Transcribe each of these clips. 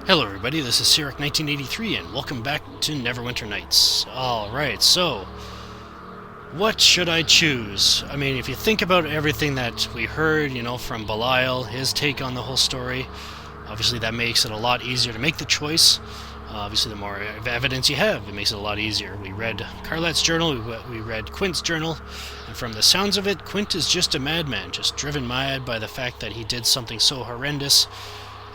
Hello everybody, this is Ch.2 1983 and welcome back to Neverwinter Nights. Alright, so what should I choose? I mean, if you think about everything that we heard, from Belial, his take on the whole story, obviously that makes it a lot easier to make the choice. Obviously, the more evidence you have, it makes it a lot easier. We read Karlat's journal, we read Quint's journal, and from the sounds of it, Quint is just a madman, just driven mad by the fact that he did something so horrendous,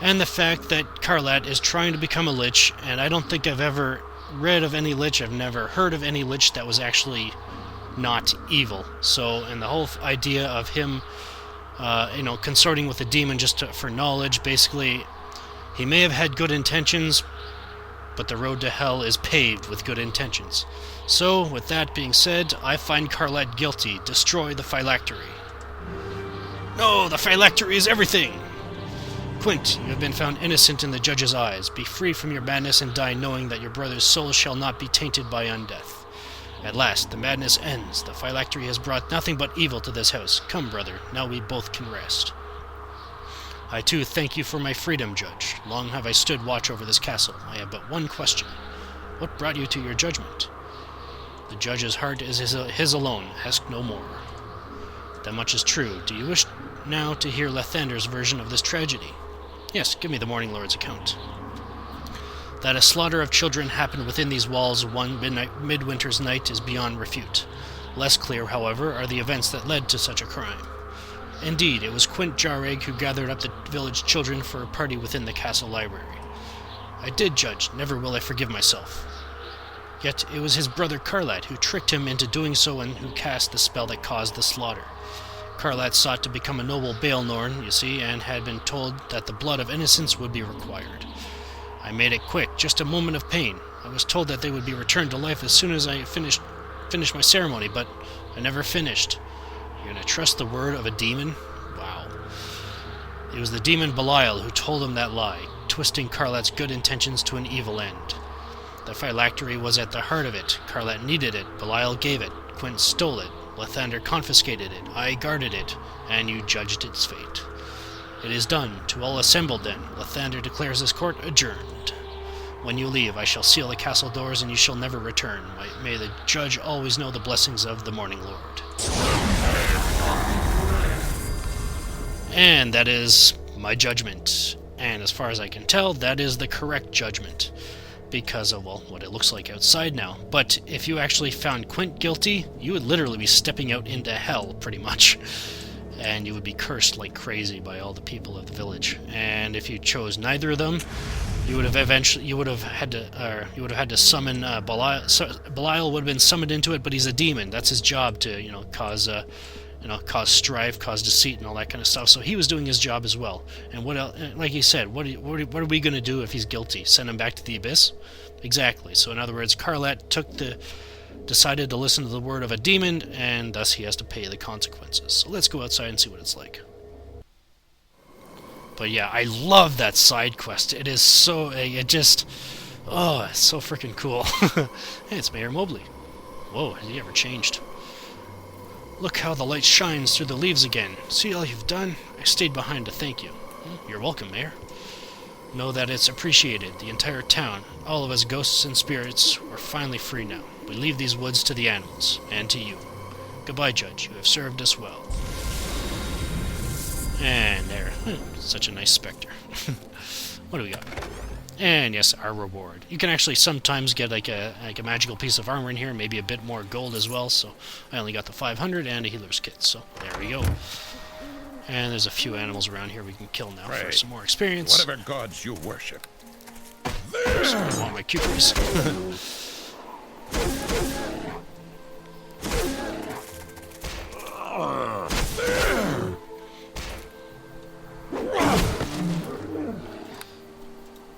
and the fact that Karlat is trying to become a lich, and I don't think I've ever read of any lich, I've never heard of any lich that was actually not evil. So, and the whole idea of him, consorting with a demon for knowledge, basically, he may have had good intentions, but the road to hell is paved with good intentions. So, with that being said, I find Karlat guilty. Destroy the phylactery. No, the phylactery is everything! Quint, you have been found innocent in the judge's eyes. Be free from your madness and die knowing that your brother's soul shall not be tainted by undeath. At last, the madness ends. The phylactery has brought nothing but evil to this house. Come, brother, now we both can rest. I too thank you for my freedom, Judge. Long have I stood watch over this castle. I have but one question. What brought you to your judgment? The judge's heart is his alone. Ask no more. That much is true. Do you wish now to hear Lathander's version of this tragedy? Yes, give me the Morning Lord's account. That a slaughter of children happened within these walls one midwinter's night is beyond refute. Less clear, however, are the events that led to such a crime. Indeed, it was Quint Jhareg who gathered up the village children for a party within the castle library. I did, Judge, never will I forgive myself. Yet it was his brother Karlat who tricked him into doing so and who cast the spell that caused the slaughter. Karlat sought to become a noble Baelnorn, you see, and had been told that the blood of innocents would be required. I made it quick, just a moment of pain. I was told that they would be returned to life as soon as I finished my ceremony, but I never finished. You're going to trust the word of a demon? Wow. It was the demon Belial who told him that lie, twisting Karlat's good intentions to an evil end. The phylactery was at the heart of it. Karlat needed it. Belial gave it. Quint stole it. Lathander confiscated it. I guarded it. And you judged its fate. It is done. To all assembled, then. Lathander declares this court adjourned. When you leave, I shall seal the castle doors, and you shall never return. May the judge always know the blessings of the Morning Lord. And that is my judgment. And as far as I can tell, that is the correct judgment. Because of, what it looks like outside now. But if you actually found Quint guilty, you would literally be stepping out into hell, pretty much. And you would be cursed like crazy by all the people of the village. And if you chose neither of them, you would have had to summon Belial. Belial would have been summoned into it, but he's a demon. That's his job to, cause strife, cause deceit, and all that kind of stuff. So he was doing his job as well. And what else? Like he said, what are we going to do if he's guilty? Send him back to the abyss? Exactly. So in other words, Karlat decided to listen to the word of a demon, and thus he has to pay the consequences. So let's go outside and see what it's like. But yeah, I love that side quest. It is so, it's so freaking cool. Hey, it's Mayor Mobley. Whoa, has he ever changed? Look how the light shines through the leaves again. See all you've done? I stayed behind to thank you. You're welcome, Mayor. Know that it's appreciated. The entire town, all of us ghosts and spirits, we're finally free now. We leave these woods to the animals, and to you. Goodbye, Judge. You have served us well. And there. Such a nice specter. What do we got? And yes, our reward. You can actually sometimes get like a magical piece of armor in here, maybe a bit more gold as well, so I only got the 500 and a healer's kit, so there we go. And there's a few animals around here we can kill now for some more experience. Whatever gods you worship. I want my cucumbers.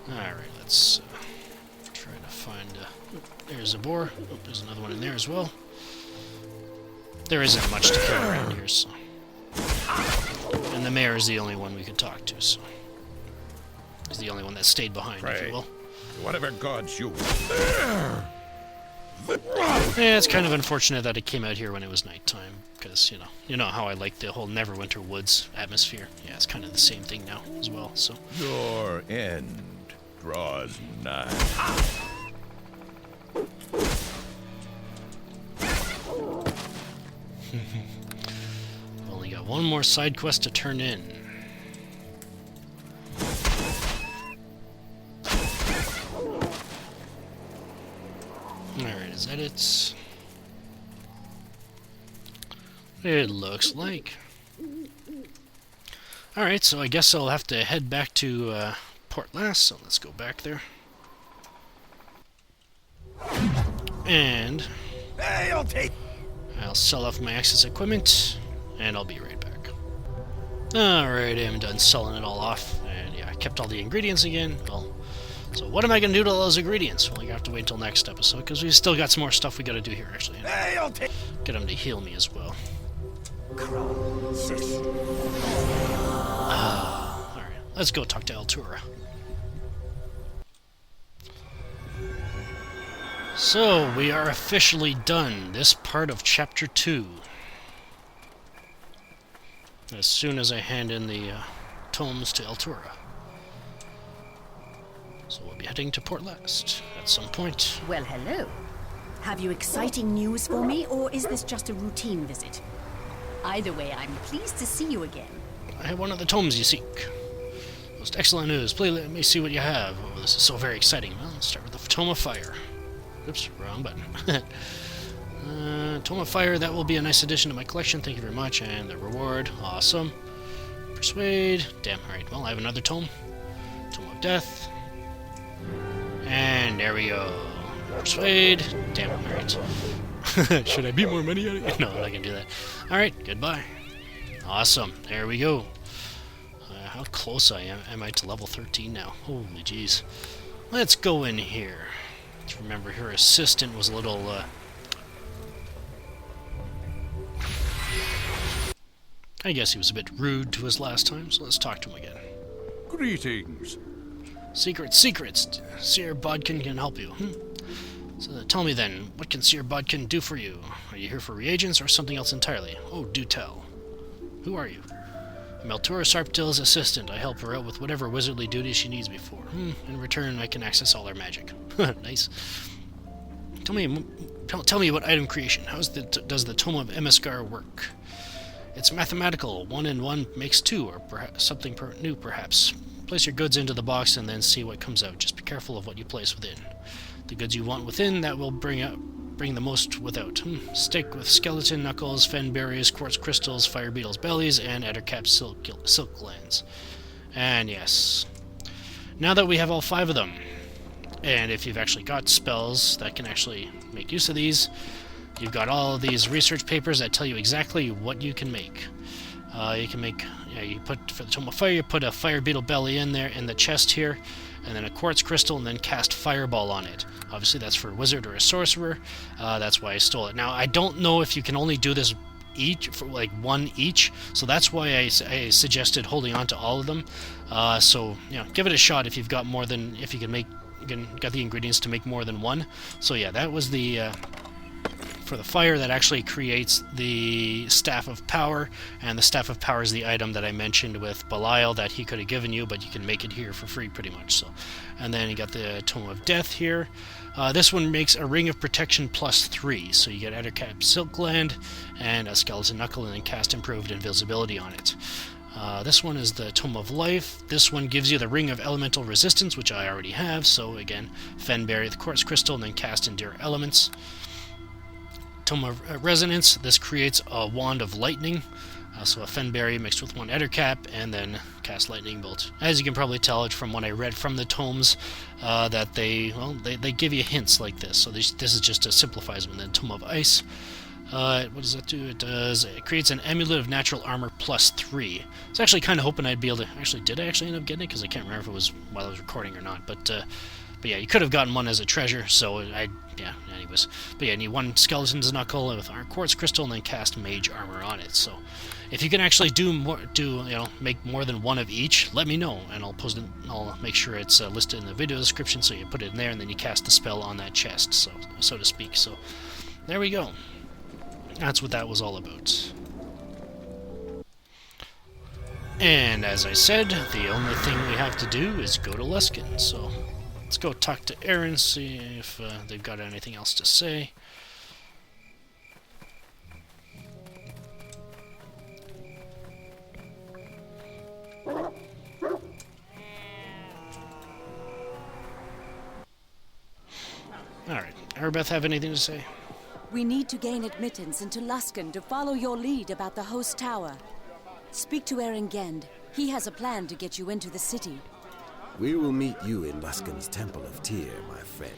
Alright, let's try to find... there's a boar. Oh, there's another one in there as well. There isn't much to kill around here, so... And the mayor is the only one we could talk to, so... He's the only one that stayed behind, if you will. Whatever gods you... Yeah, it's kind of unfortunate that it came out here when it was nighttime, because, you know how I like the whole Neverwinter Woods atmosphere. Yeah, it's kind of the same thing now as well, so... Your end draws nigh. Only got one more side quest to turn in. Alright, is that it? It looks like. Alright, so I guess I'll have to head back to Port Last, so let's go back there. And Hey, I'll sell off my excess equipment, and I'll be right back. Alright, I'm done selling it all off, and yeah, I kept all the ingredients again. Well, so what am I going to do to all those ingredients? Well, you have to wait until next episode, because we've still got some more stuff we got to do here, actually. Hey, Get them to heal me as well. Alright, let's go talk to Altura. So, we are officially done this part of Chapter 2. As soon as I hand in the tomes to Altura. So we'll be heading to Port Last at some point. Well, hello. Have you exciting news for me, or is this just a routine visit? Either way, I'm pleased to see you again. I have one of the tomes you seek. Most excellent news. Please let me see what you have. Oh, this is so very exciting. Well, let's start with the Tome of Fire. Oops, wrong button. Tome of Fire, that will be a nice addition to my collection. Thank you very much. And the reward, awesome. Persuade. Damn, alright. Well, I have another tome. Tome of Death. And there we go. Persuade. Damn, alright. Should I beat more money out of it? No, I'm not gonna do that. Alright, goodbye. Awesome. There we go. How close am I to level 13 now? Holy jeez. Let's go in here. Let's remember her assistant was a little, I guess he was a bit rude to us last time, so let's talk to him again. Greetings. Secrets! Seer Bodkin can help you. So tell me then, what can Seer Bodkin do for you? Are you here for reagents or something else entirely? Oh, do tell. Who are you? I'm Altura Sarptil's assistant. I help her out with whatever wizardly duties she needs me for. In return, I can access all her magic. Nice. Tell me about item creation. How does the Tome of Imaskar work? It's mathematical. 1 and 1 makes 2, or perhaps something new, perhaps. Place your goods into the box and then see what comes out. Just be careful of what you place within. The goods you want within, that will bring the most without. Stick with skeleton knuckles, fen berries, quartz crystals, fire beetles' bellies, and ettercap silk glands. And yes. Now that we have all 5 of them, and if you've actually got spells that can actually make use of these, you've got all of these research papers that tell you exactly what you can make. You can make, you put, for the Tome of Fire, you put a fire beetle belly in there, in the chest here, and then a quartz crystal, and then cast fireball on it. Obviously that's for a wizard or a sorcerer, that's why I stole it. Now, I don't know if you can only do this each, for like 1 each, so that's why I suggested holding on to all of them. So, give it a shot if you've got more than, if you can got the ingredients to make more than 1. So yeah, that was the, for the fire, that actually creates the Staff of Power, and the Staff of Power is the item that I mentioned with Belial that he could have given you, but you can make it here for free pretty much. So, and then you got the Tome of Death here. This one makes a Ring of Protection +3, so you get Ettercap Silk Gland and a Skeleton Knuckle, and then cast Improved Invisibility on it. This one is the Tome of Life. This one gives you the Ring of Elemental Resistance, which I already have, so again, Fenberry, the Quartz Crystal, and then cast Endure Elements. Tome of Resonance, this creates a Wand of Lightning, so a Fenberry mixed with 1 Ettercap, and then cast Lightning Bolt. As you can probably tell from what I read from the tomes, that they give you hints like this, so this is just a simplifies them. And then Tome of Ice, what does that do? It creates an Amulet of Natural Armor +3. I was actually kind of hoping I'd be able to, did I actually end up getting it? Because I can't remember if it was while I was recording or not, but yeah, you could have gotten one as a treasure, so anyways. But yeah, you need 1 Skeleton's Knuckle with our Quartz Crystal, and then cast Mage Armor on it. So, if you can actually make more than 1 of each, let me know, and I'll post it. I'll make sure it's listed in the video description, so you put it in there, and then you cast the spell on that chest, so to speak. So, there we go. That's what that was all about. And as I said, the only thing we have to do is go to Luskan, so let's go talk to Aaron, see if they've got anything else to say. Alright, Arbeth have anything to say? We need to gain admittance into Luskan to follow your lead about the host tower. Speak to Erengend. He has a plan to get you into the city. We will meet you in Luskan's Temple of Tyr, my friend.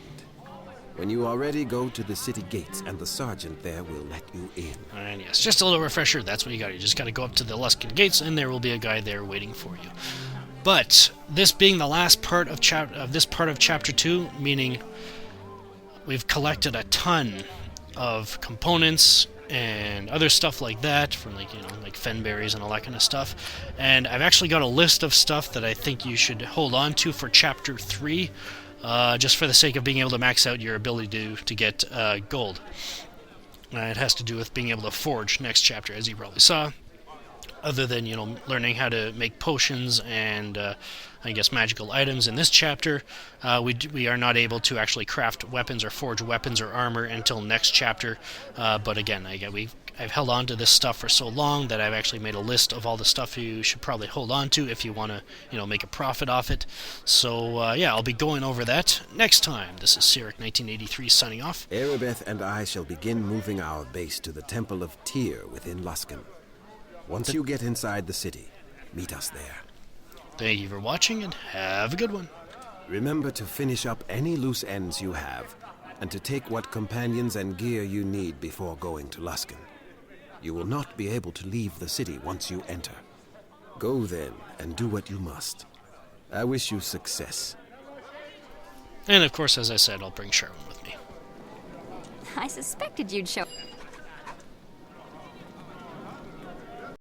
When you are ready, go to the city gates, and the sergeant there will let you in. And yes, just a little refresher, that's what you got. You just got to go up to the Luskan gates, and there will be a guy there waiting for you. But, this being the last part of this part of Chapter 2, meaning we've collected a ton of components and other stuff like that from like fenberries and all that kind of stuff, and I've actually got a list of stuff that I think you should hold on to for Chapter 3, just for the sake of being able to max out your ability to get gold. It has to do with being able to forge next chapter, as you probably saw. Other than, learning how to make potions and, I guess, magical items in this chapter, we are not able to actually craft weapons or forge weapons or armor until next chapter. But again, I've held on to this stuff for so long that I've actually made a list of all the stuff you should probably hold on to if you want to, make a profit off it. So, yeah, I'll be going over that next time. This is Ch.2 1983 signing off. Erebeth and I shall begin moving our base to the Temple of Tyr within Luskan. Once you get inside the city, meet us there. Thank you for watching, and have a good one. Remember to finish up any loose ends you have, and to take what companions and gear you need before going to Luskan. You will not be able to leave the city once you enter. Go then, and do what you must. I wish you success. And of course, as I said, I'll bring Charwood with me. I suspected you'd show...